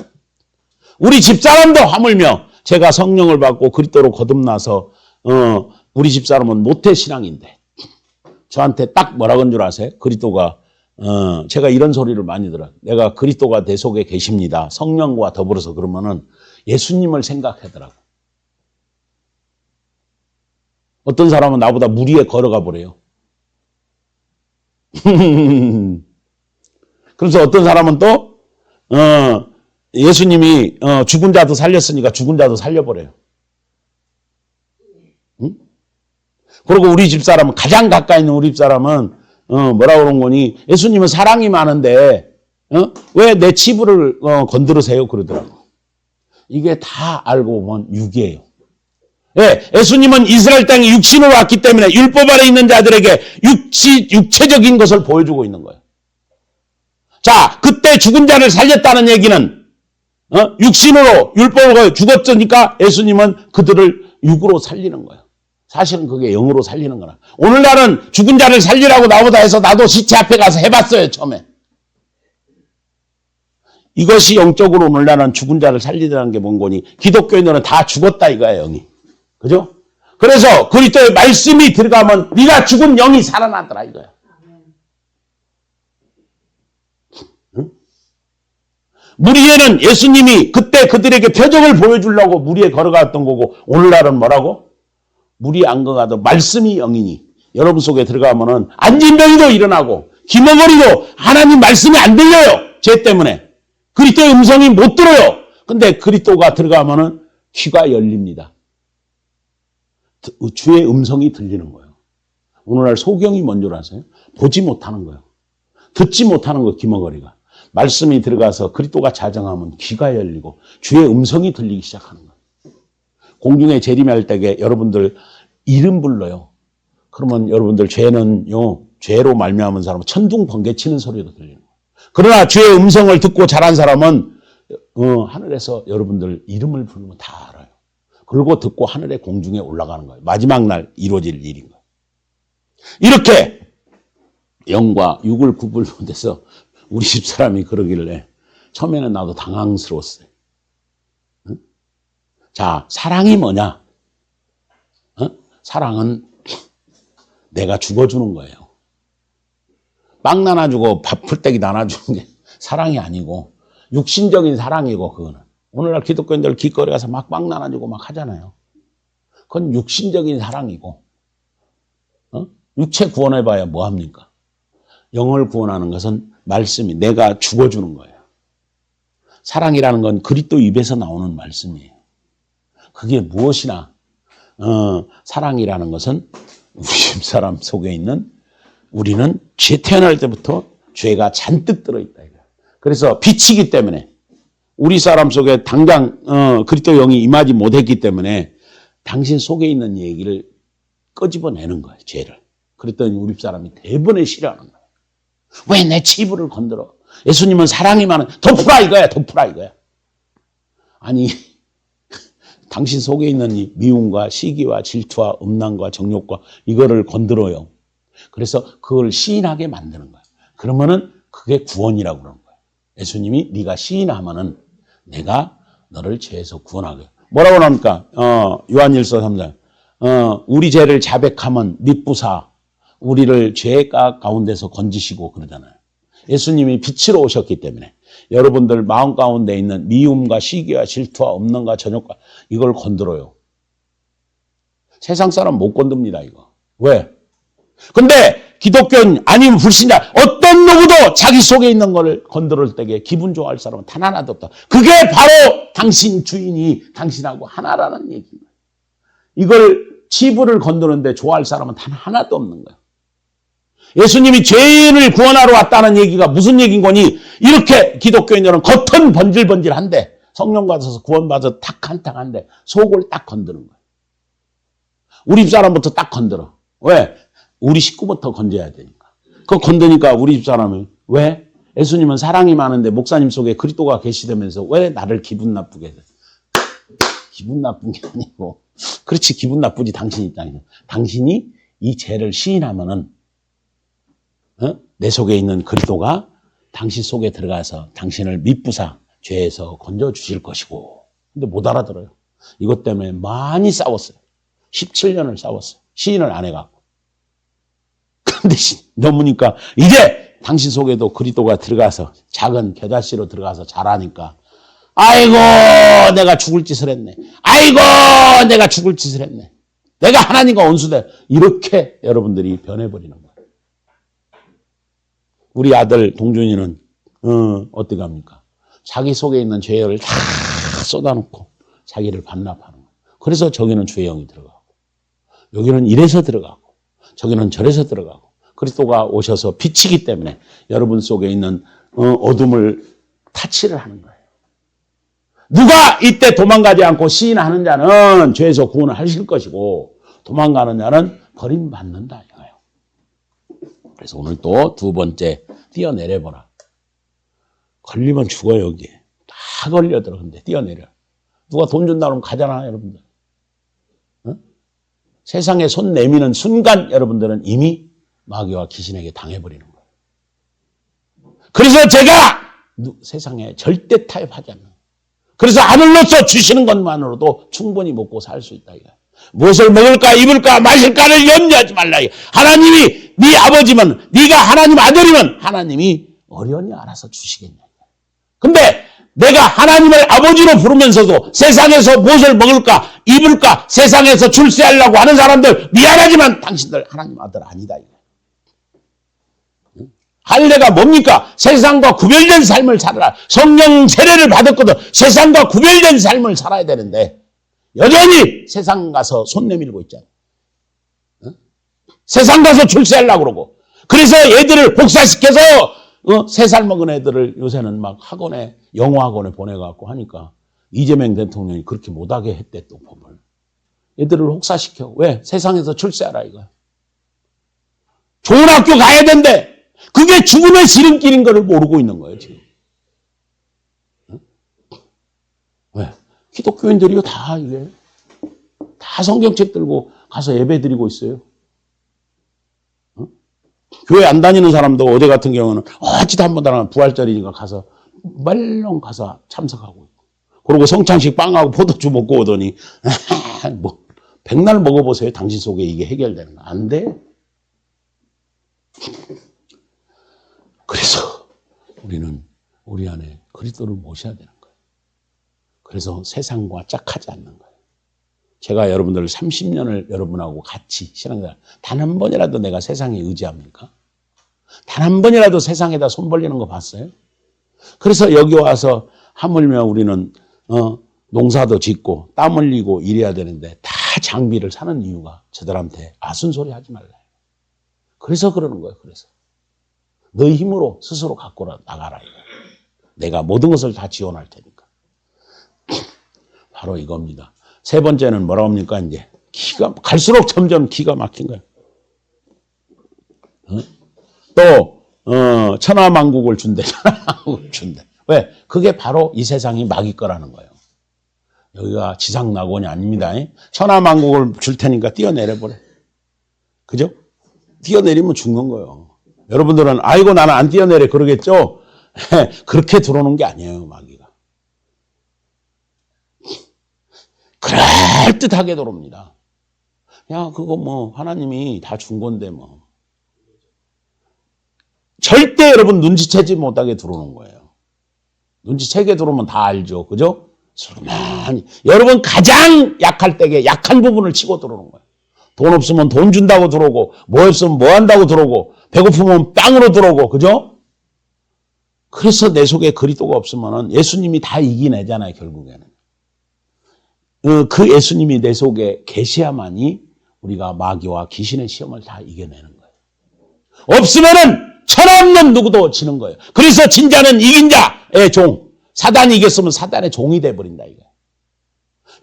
우리 집사람도 하물며 제가 성령을 받고 그리스도로 거듭나서 우리 집사람은 모태신앙인데 저한테 딱 뭐라고 한 줄 아세요? 그리스도가 제가 이런 소리를 많이 들어요. 내가 그리스도가 내 속에 계십니다. 성령과 더불어서 그러면은 예수님을 생각하더라고. 어떤 사람은 나보다 물 위에 걸어가 버려요. 그래서 어떤 사람은 또 예수님이 죽은 자도 살렸으니까 죽은 자도 살려버려요. 응? 그리고 우리 집사람은 가장 가까이 있는 우리 집사람은 뭐라고 그런 거니 예수님은 사랑이 많은데 왜 내 치부를 건드리세요 그러더라고. 이게 다 알고 보면 유괴예요. 예, 예수님은 이스라엘 땅에 육신으로 왔기 때문에 율법 아래 있는 자들에게 육체적인 것을 보여주고 있는 거예요. 자, 그때 죽은 자를 살렸다는 얘기는 육신으로 율법으로 죽었으니까 예수님은 그들을 육으로 살리는 거예요. 사실은 그게 영으로 살리는 거라. 오늘날은 죽은 자를 살리라고 나보다 해서 나도 시체 앞에 가서 해봤어요, 처음에. 이것이 영적으로 오늘날은 죽은 자를 살리라는 게 뭔 거니? 기독교인들은 다 죽었다 이거야, 영이. 그죠? 그래서 그리스도의 말씀이 들어가면 네가 죽은 영이 살아나더라 이거야. 응? 물 위에는 예수님이 그때 그들에게 표적을 보여주려고 물 위에 걸어갔던 거고 오늘날은 뭐라고? 물 위에 안 걸어가도 말씀이 영이니 여러분 속에 들어가면은 안진병이도 일어나고 기머거리도 하나님 말씀이 안 들려요. 죄 때문에. 그리스도의 음성이 못 들어요. 근데 그리스도가 들어가면은 귀가 열립니다. 주의 음성이 들리는 거예요. 오늘날 소경이 뭔 줄 아세요? 보지 못하는 거예요. 듣지 못하는 거 기머거리가. 말씀이 들어가서 그리스도가 자정하면 귀가 열리고 주의 음성이 들리기 시작하는 거예요. 공중에 재림할 때에 여러분들 이름 불러요. 그러면 여러분들 죄는요, 죄로 말미암은 사람은 천둥 번개 치는 소리도 들리는 거예요. 그러나 주의 음성을 듣고 자란 사람은 하늘에서 여러분들 이름을 부르면 다 알아요. 그리고 듣고 하늘의 공중에 올라가는 거예요. 마지막 날 이루어질 일인 거예요. 이렇게 영과 육을 구분 못해서 우리 집사람이 그러길래 처음에는 나도 당황스러웠어요. 응? 자, 사랑이 뭐냐? 사랑은 내가 죽어주는 거예요. 빵 나눠주고 밥 풀떼기 나눠주는 게 사랑이 아니고 육신적인 사랑이고 그거는. 오늘날 기독교인들 길거리 가서 막 빵 나눠주고 막 하잖아요. 그건 육신적인 사랑이고 육체 구원해봐야 뭐합니까? 영을 구원하는 것은 말씀이 내가 죽어주는 거예요. 사랑이라는 건 그리스도 입에서 나오는 말씀이에요. 그게 무엇이나 사랑이라는 것은 우리 집사람 속에 있는 우리는 태어날 때부터 죄가 잔뜩 들어있다. 그래서 빛이기 때문에 우리 사람 속에 당장 그리스도 영이 임하지 못했기 때문에 당신 속에 있는 얘기를 끄집어내는 거예요. 죄를. 그랬더니 우리 사람이 대번에 싫어하는 거예요. 왜 내 치부를 건드려? 예수님은 사랑이 많은 덮으라 이거야. 덮으라 이거야. 아니 당신 속에 있는 이 미움과 시기와 질투와 음란과 정욕과 이거를 건드려요. 그래서 그걸 시인하게 만드는 거예요. 그러면은 그게 구원이라고 그러는 거예요. 예수님이 네가 시인하면은 내가 너를 죄에서 구원하게. 뭐라고 합니까? 요한일서 3장. 우리 죄를 자백하면 미쁘사 우리를 죄 가운데서 건지시고 그러잖아요. 예수님이 빛으로 오셨기 때문에 여러분들 마음 가운데 있는 미움과 시기와 질투와 음란과 전욕과 이걸 건드려요. 세상 사람 못 건듭니다, 이거. 왜? 근데 기독교인 아니면 불신자 어떤 누구도 자기 속에 있는 걸 건드릴 때에 기분 좋아할 사람은 단 하나도 없다. 그게 바로 당신 주인이 당신하고 하나라는 얘기입니다. 이걸 치부를 건드는데 좋아할 사람은 단 하나도 없는 거예요. 예수님이 죄인을 구원하러 왔다는 얘기가 무슨 얘기인 거니? 이렇게 기독교인들은 겉은 번질번질한데 성령 받아서 구원받아서 탁한탁한데 속을 딱 건드는 거예요. 우리 집사람부터 딱 건드려. 왜? 우리 식구부터 건져야 되니까. 그거 건드니까 우리 집사람은 왜? 예수님은 사랑이 많은데 목사님 속에 그리스도가 계시다면서 왜 나를 기분 나쁘게 해? 기분 나쁜 게 아니고 그렇지 기분 나쁘지 당신이 있다니까. 당신이 이 죄를 시인하면은 내 속에 있는 그리스도가 당신 속에 들어가서 당신을 미쁘사 죄에서 건져주실 것이고. 근데 못 알아들어요. 이것 때문에 많이 싸웠어요. 17년을 싸웠어요. 시인을 안 해갖고. 그런데 넘으니까 이제 당신 속에도 그리스도가 들어가서 작은 겨자씨로 들어가서 자라니까 아이고 내가 죽을 짓을 했네. 아이고 내가 죽을 짓을 했네. 내가 하나님과 원수돼. 이렇게 여러분들이 변해버리는 거예요. 우리 아들 동준이는 어떻게 합니까? 자기 속에 있는 죄를 다 쏟아놓고 자기를 반납하는 거예요. 그래서 저기는 주의 영이 들어가고 여기는 이래서 들어가고 저기는 저래서 들어가고 그리스도가 오셔서 빛이기 때문에 여러분 속에 있는 어둠을 타치를 하는 거예요. 누가 이때 도망가지 않고 시인하는 자는 죄에서 구원을 하실 것이고 도망가는 자는 버림받는다 이거예요. 그래서 오늘 또 두 번째 뛰어내려보라. 걸리면 죽어 여기에. 다 걸려들었는데 뛰어내려. 누가 돈 준다 그러면 가잖아 여러분들. 세상에 손 내미는 순간 여러분들은 이미 마귀와 귀신에게 당해버리는 거예요. 그래서 제가 세상에 절대 타협하지 않는 거예요. 그래서 아들로서 주시는 것만으로도 충분히 먹고 살 수 있다. 무엇을 먹을까 입을까 마실까를 염려하지 말라. 하나님이 네 아버지면 네가 하나님 아들이면 하나님이 어련히 알아서 주시겠냐. 근데 내가 하나님을 아버지로 부르면서도 세상에서 무엇을 먹을까 입을까 세상에서 출세하려고 하는 사람들 미안하지만 당신들 하나님 아들 아니다. 할례가 뭡니까? 세상과 구별된 삶을 살아라. 성령 세례를 받았거든. 세상과 구별된 삶을 살아야 되는데 여전히 세상 가서 손 내밀고 있잖아. 세상 가서 출세하려고 그러고. 그래서 애들을 복사시켜서 3살 먹은 애들을 요새는 막 학원에 영어학원에 보내갖고 하니까 이재명 대통령이 그렇게 못하게 했대 또 법을. 애들을 혹사시켜. 왜? 세상에서 출세하라 이거야. 좋은 학교 가야 된대. 그게 죽음의 지름길인 거를 모르고 있는 거예요 지금. 왜? 기독교인들이요 다 이게 다 성경책 들고 가서 예배 드리고 있어요. 교회 안 다니는 사람도 어제 같은 경우는 어찌도 한번 다른 부활절이니까 가서 말렁 가서 참석하고 있고. 그리고 성찬식 빵하고 포도주 먹고 오더니 뭐 백날 먹어보세요. 당신 속에 이게 해결되는 거 안 돼. 그래서 우리는 우리 안에 그리스도를 모셔야 되는 거예요. 그래서 세상과 짝하지 않는 거예요. 제가 여러분들 30년을 여러분하고 같이 신앙생활 단 한 번이라도 내가 세상에 의지합니까? 단 한 번이라도 세상에다 손 벌리는 거 봤어요? 그래서 여기 와서 하물며 우리는 농사도 짓고 땀 흘리고 일해야 되는데 다 장비를 사는 이유가 저들한테 아순소리 하지 말라. 그래서 그러는 거예요. 그래서 너희 힘으로 스스로 갖고 나가라. 내가 모든 것을 다 지원할 테니까. 바로 이겁니다. 세 번째는 뭐라고 합니까? 이제 갈수록 점점 기가 막힌 거예요. 또 천하만국을 준대. 천하만국을 준대. 왜? 그게 바로 이 세상이 마귀 거라는 거예요. 여기가 지상낙원이 아닙니다. 천하만국을 줄 테니까 뛰어내려버려. 그죠? 뛰어내리면 죽는 거예요. 여러분들은 아이고 나는 안 뛰어내려 그러겠죠? 그렇게 들어오는 게 아니에요. 마귀가. 그럴듯하게 들어옵니다. 야 그거 뭐 하나님이 다 준 건데 뭐. 절대 여러분 눈치채지 못하게 들어오는 거예요. 눈치채게 들어오면 다 알죠. 그죠? 많이. 여러분 가장 약할 때에 약한 부분을 치고 들어오는 거예요. 돈 없으면 돈 준다고 들어오고 뭐 없으면 뭐 한다고 들어오고 배고프면 빵으로 들어오고 그죠? 그래서 내 속에 그리스도가 없으면 예수님이 다 이기내잖아요. 결국에는. 그 예수님이 내 속에 계셔야만이 우리가 마귀와 귀신의 시험을 다 이겨내는 거예요. 없으면은 천없는 누구도 지는 거예요. 그래서 진자는 이긴 자의 종. 사단이 이겼으면 사단의 종이 돼버린다 이거.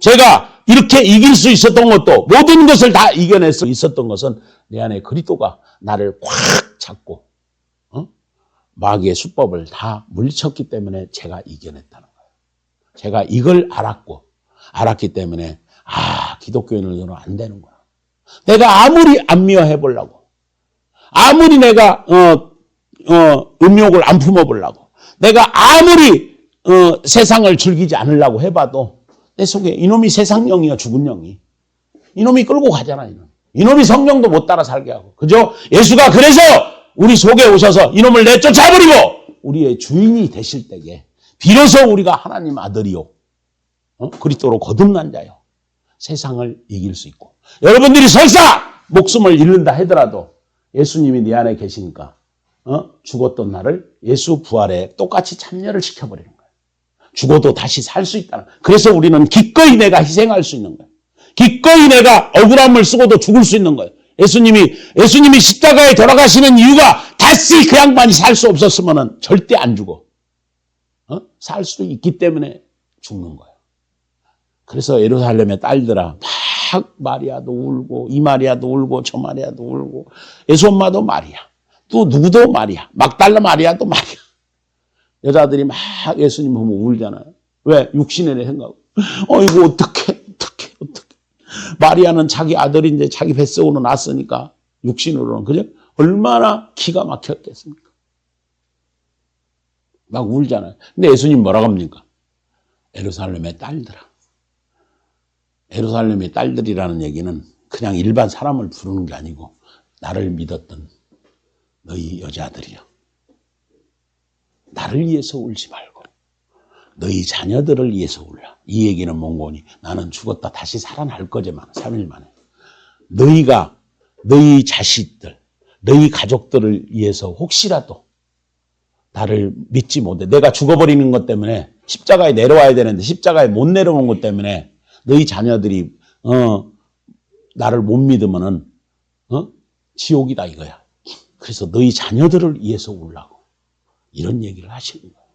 제가 이렇게 이길 수 있었던 것도 모든 것을 다 이겨낼 수 있었던 것은 내 안에 그리스도가 나를 꽉 잡고 마귀의 수법을 다 물리쳤기 때문에 제가 이겨냈다는 거예요. 제가 이걸 알았기 때문에 기독교인으로는 안 되는구나. 내가 아무리 안 미워해 보려고 아무리 내가 음욕을 안 품어보려고 내가 아무리 세상을 즐기지 않으려고 해봐도 내 속에 이놈이 세상령이야. 죽은 영이 이놈이 끌고 가잖아. 이놈이 성령도 못 따라 살게 하고 그죠? 예수가 그래서 우리 속에 오셔서 이놈을 내쫓아버리고 우리의 주인이 되실 때에 비로소 우리가 하나님 아들이요 그리스도로 거듭난 자요 세상을 이길 수 있고 여러분들이 설사 목숨을 잃는다 하더라도 예수님이 네 안에 계시니까 죽었던 나를 예수 부활에 똑같이 참여를 시켜버리는 거예요. 죽어도 다시 살 수 있다는 거예요. 그래서 우리는 기꺼이 내가 희생할 수 있는 거예요. 기꺼이 내가 억울함을 쓰고도 죽을 수 있는 거예요. 예수님이 십자가에 돌아가시는 이유가 다시 그 양반이 살 수 없었으면 절대 안 죽어. 살 수 있기 때문에 죽는 거예요. 그래서 예루살렘의 딸들아 막 마리아도 울고 이 마리아도 울고 저 마리아도 울고 예수 엄마도 마리아 또 누구도 마리아 막달라 마리아도 마리아 여자들이 막 예수님 보면 울잖아요. 왜? 육신의 생각. 이거 어떡해 마리아는 자기 아들인데 자기 뱃속으로 낳았으니까 육신으로는 그죠? 얼마나 기가 막혔겠습니까? 막 울잖아요. 근데 예수님 뭐라고 합니까? 예루살렘의 딸들아. 예루살렘의 딸들이라는 얘기는 그냥 일반 사람을 부르는 게 아니고 나를 믿었던 너희 여자들이여. 나를 위해서 울지 말고 너희 자녀들을 위해서 울라. 이 얘기는 뭔고니 나는 죽었다 다시 살아날 거지만 3일 만에. 너희가 너희 자식들 너희 가족들을 위해서 혹시라도 나를 믿지 못해. 내가 죽어버리는 것 때문에 십자가에 내려와야 되는데 십자가에 못 내려온 것 때문에 너희 자녀들이 나를 못 믿으면은 지옥이다 이거야. 그래서 너희 자녀들을 위해서 울라고 이런 얘기를 하시는 거예요.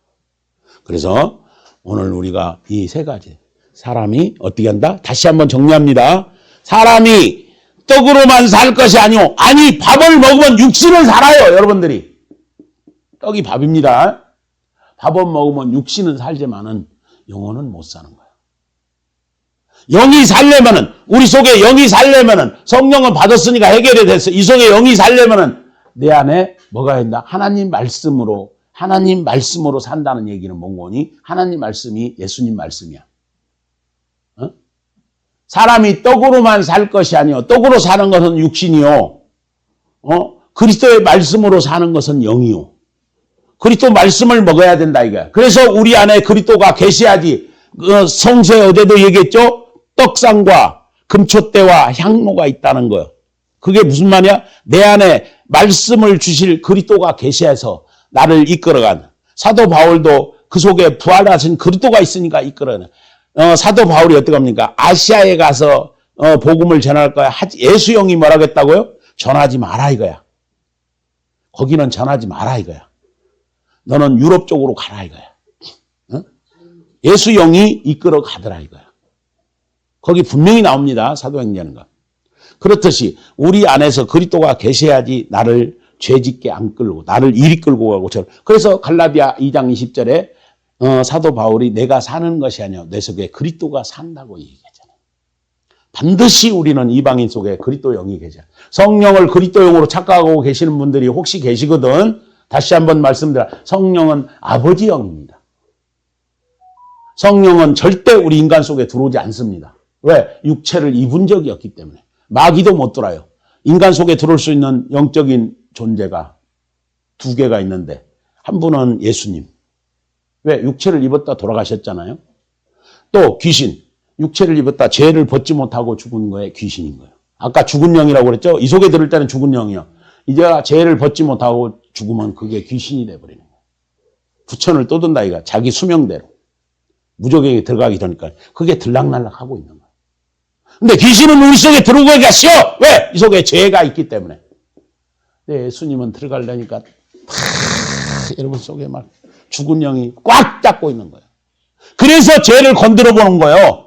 그래서 오늘 우리가 이 세 가지 사람이 어떻게 한다? 다시 한번 정리합니다. 사람이 떡으로만 살 것이 아니오. 아니 밥을 먹으면 육신은 살아요. 여러분들이. 떡이 밥입니다. 밥을 먹으면 육신은 살지만은 영혼은 못 사는 거예요. 영이 살려면은 우리 속에 영이 살려면은 성령을 받았으니까 해결이 됐어. 이 속에 영이 살려면은 내 안에 뭐가 된다? 하나님 말씀으로 산다는 얘기는 뭔거니? 하나님 말씀이 예수님 말씀이야. 사람이 떡으로만 살 것이 아니요. 떡으로 사는 것은 육신이요. 그리스도의 말씀으로 사는 것은 영이요. 그리스도 말씀을 먹어야 된다 이거야. 그래서 우리 안에 그리스도가 계셔야지. 성서에 어제도 얘기했죠? 떡상과 금촛대와 향로가 있다는 거예요. 그게 무슨 말이야? 내 안에 말씀을 주실 그리스도가 계셔서 나를 이끌어간 사도 바울도 그 속에 부활하신 그리스도가 있으니까 이끌어내. 사도 바울이 어떻게 합니까? 아시아에 가서 복음을 전할 거야. 예수 영이 뭐라겠다고요? 전하지 마라 이거야. 거기는 전하지 마라 이거야. 너는 유럽 쪽으로 가라 이거야. 어? 예수 영이 이끌어 가더라 이거야. 거기 분명히 나옵니다. 사도행전인가. 그렇듯이 우리 안에서 그리스도가 계셔야지 나를 죄짓게 안 끌고 나를 이리 끌고 가고 그래서 갈라디아 2장 20절에 사도 바울이 내가 사는 것이 아니라 내 속에 그리스도가 산다고 얘기하잖아요. 반드시 우리는 이방인 속에 그리스도 영이 계셔. 성령을 그리스도 영으로 착각하고 계시는 분들이 혹시 계시거든. 다시 한번 말씀드려. 성령은 아버지 영입니다. 성령은 절대 우리 인간 속에 들어오지 않습니다. 왜? 육체를 입은 적이 없기 때문에. 마귀도 못 들어요. 인간 속에 들어올 수 있는 영적인 존재가 두 개가 있는데 한 분은 예수님. 왜? 육체를 입었다 돌아가셨잖아요. 또 귀신. 육체를 입었다 죄를 벗지 못하고 죽은 거에 귀신인 거예요. 아까 죽은 영이라고 그랬죠? 이 속에 들을 때는 죽은 영이요. 이제 죄를 벗지 못하고 죽으면 그게 귀신이 돼버리는 거예요. 부천을 떠든다 이가 자기 수명대로. 무적에게 들어가기 전이니까 그게 들락날락 하고 있는 거예요. 근데 귀신은 우리 속에 들어오기가 쉬워. 왜? 이 속에 죄가 있기 때문에. 근데 예수님은 들어가려니까 여러분 속에 막 죽은 영이 꽉 잡고 있는 거예요. 그래서 죄를 건드려 보는 거예요.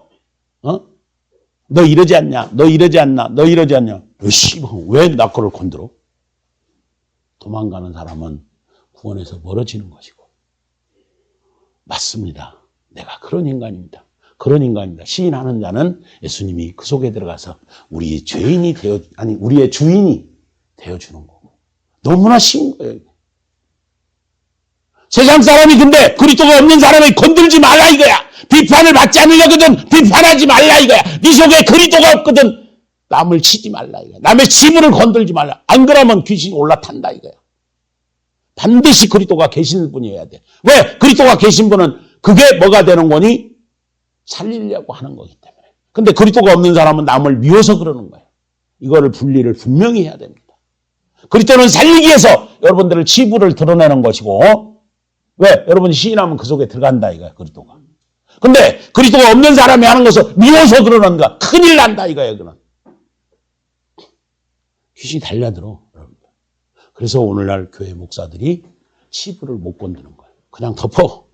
너 이러지 않냐? 너 이러지 않나? 너 이러지 않냐? 왜 나 거를 건드려? 도망가는 사람은 구원에서 멀어지는 것이고. 맞습니다. 내가 그런 인간입니다. 그런 인간입니다. 시인하는 자는 예수님이 그 속에 들어가서 우리의 우리의 주인이 되어주는 거고. 너무나 쉬운 거예요. 세상 사람이 근데 그리스도가 없는 사람을 건들지 말라 이거야. 비판을 받지 않으려거든 비판하지 말라 이거야. 네 속에 그리스도가 없거든 남을 치지 말라 이거야. 남의 지물을 건들지 말라. 안 그러면 귀신이 올라탄다 이거야. 반드시 그리스도가 계신 분이어야 돼. 왜? 그리스도가 계신 분은 그게 뭐가 되는 거니? 살리려고 하는 거기 때문에. 근데 그리스도가 없는 사람은 남을 미워서 그러는 거예요. 이거를 분리를 분명히 해야 됩니다. 그리스도는 살리기 위해서 여러분들을 치부를 드러내는 것이고 왜? 여러분이 시인하면 그 속에 들어간다 이거야 그리스도가. 근데 그리스도가 없는 사람이 하는 것을 미워서 그러는 거야. 큰일 난다 이거야 그는. 귀신이 달려들어 여러분들. 그래서 오늘날 교회 목사들이 치부를 못 건드는 거예요. 그냥 덮어.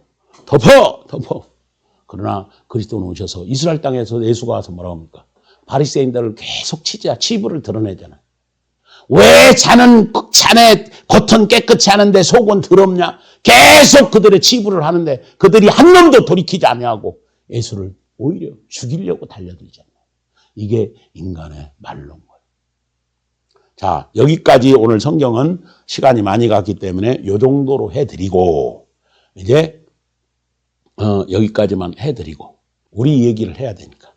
그러나 그리스도는 오셔서 이스라엘 땅에서 예수가 와서 뭐라고 합니까? 바리새인들을 계속 치부를 드러내잖아요. 왜 자네 겉은 깨끗이 하는데 속은 더럽냐? 계속 그들의 치부를 하는데 그들이 한 놈도 돌이키지 아니하고 예수를 오히려 죽이려고 달려들잖아요. 이게 인간의 말로인 거예요. 자, 여기까지 오늘 성경은 시간이 많이 갔기 때문에 이 정도로 해드리고 이제 여기까지만 해드리고 우리 얘기를 해야 되니까